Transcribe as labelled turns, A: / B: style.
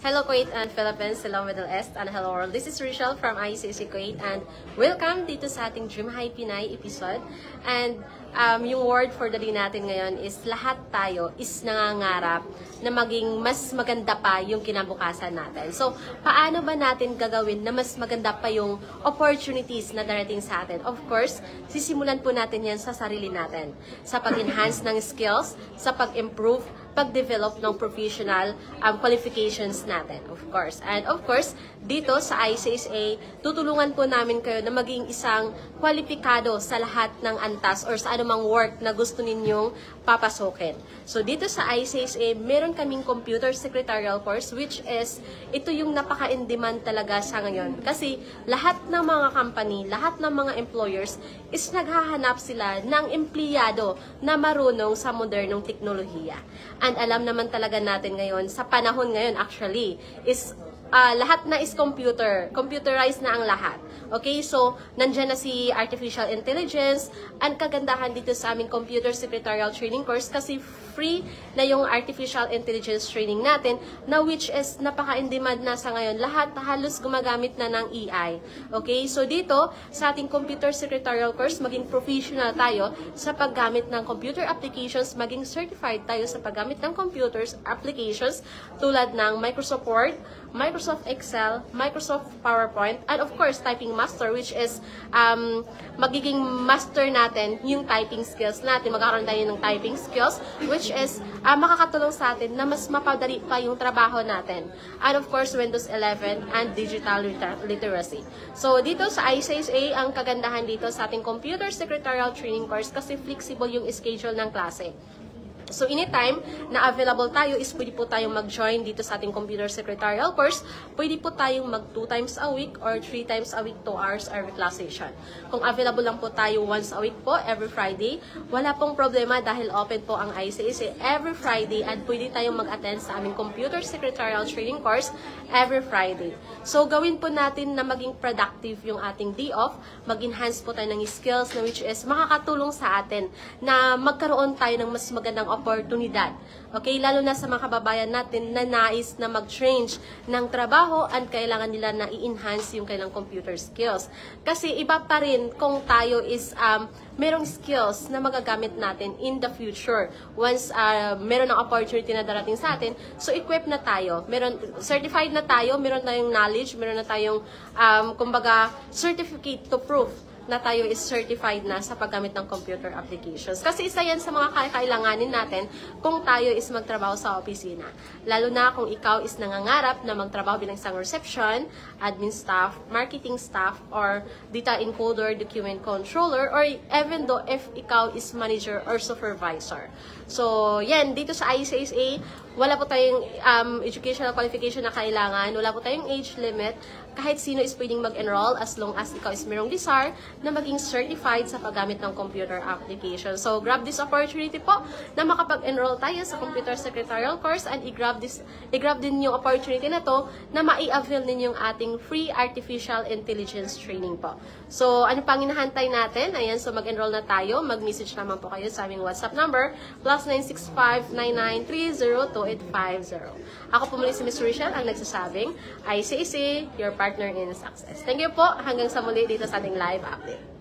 A: Hello Kuwait and Philippines, hello Middle East, and hello world. This is Rachel from ICC Kuwait and welcome dito sa ating Dream High Pinay episode. And yung word for the day natin ngayon is lahat tayo is nangangarap na maging mas maganda pa yung kinabukasan natin. So, paano ba natin gagawin na mas maganda pa yung opportunities na darating sa atin? Of course, sisimulan po natin yan sa sarili natin. Sa pag-enhance ng skills, sa pag-improve, pag-develop ng professional qualifications natin, of course. And of course, dito sa ICSA, tutulungan po namin kayo na maging isang kwalipikado sa lahat ng antas or sa anumang work na gusto ninyong papasokin. So dito sa ICSA, meron kaming computer secretarial course which is, ito yung napaka-in-demand talaga sa ngayon. Kasi lahat ng mga company, lahat ng mga employers is naghahanap sila ng empleyado na marunong sa modernong teknolohiya. And alam naman talaga natin ngayon, sa panahon ngayon actually, is lahat na is computerized na ang lahat. Okay, so nandyan na si Artificial Intelligence. Ang kagandahan dito sa aming Computer Secretarial Training course kasi free na yung Artificial Intelligence training natin na which is napaka-in-demand na sa ngayon. Lahat halos gumagamit na ng AI. Okay, so dito sa ating Computer Secretarial course, maging professional tayo sa paggamit ng computer applications, maging certified tayo sa paggamit ng computers applications tulad ng Microsoft Word, Microsoft Excel, Microsoft PowerPoint, and of course, Typing Master, which is magiging master natin yung typing skills natin. Magkakaroon tayo ng typing skills, which is makakatulong sa atin na mas mapadali pa yung trabaho natin. And of course, Windows 11 and digital literacy. So, dito sa ICSA, ang kagandahan dito sa ating Computer Secretarial Training course kasi flexible yung schedule ng klase. So, anytime na available tayo is pwede po tayong mag-join dito sa ating Computer Secretarial course. Pwede po tayong mag 2 times a week or 3 times a week, 2 hours every class session. Kung available lang po tayo once a week po, every Friday, wala pong problema dahil open po ang ICSA every Friday at pwede tayong mag-attend sa aming Computer Secretarial Training course every Friday. So, gawin po natin na maging productive yung ating day off, mag-enhance po tayo ng skills na which is makakatulong sa atin na magkaroon tayo ng mas magandang oportunidad. Okay, lalo na sa mga kababayan natin na nais na mag-change ng trabaho at kailangan nila na i-enhance yung kailang computer skills. Kasi iba pa rin kung tayo is merong skills na magagamit natin in the future. Once meron ng opportunity na darating sa atin, so equipped na tayo. Meron, certified na tayo, meron tayong knowledge, meron na tayong kumbaga certificate to prove na tayo is certified na sa paggamit ng computer applications. Kasi isa yan sa mga kailanganin natin kung tayo is magtrabaho sa opisina. Lalo na kung ikaw is nangangarap na magtrabaho bilang isang reception, admin staff, marketing staff, or data encoder, document controller, or even though if ikaw is manager or supervisor. So, yan, dito sa ICSA, wala po tayong educational qualification na kailangan, wala po tayong age limit, kahit sino is pwedeng mag-enroll as long as ikaw is merong desire na maging certified sa paggamit ng computer application. So, grab this opportunity po na makapag-enroll tayo sa Computer Secretarial course and i-grab din yung opportunity na to na mai-avail ninyong ating free Artificial Intelligence training po. So, ano pang hinahantay natin? Ayan, so mag-enroll na tayo. Mag-message naman po kayo sa aming WhatsApp number +965 99302850. Ako po muli si Ms. Rachel, ang nagsasabing ICSA, your partner in success. Thank you po. Hanggang sa muli dito sa ating live update.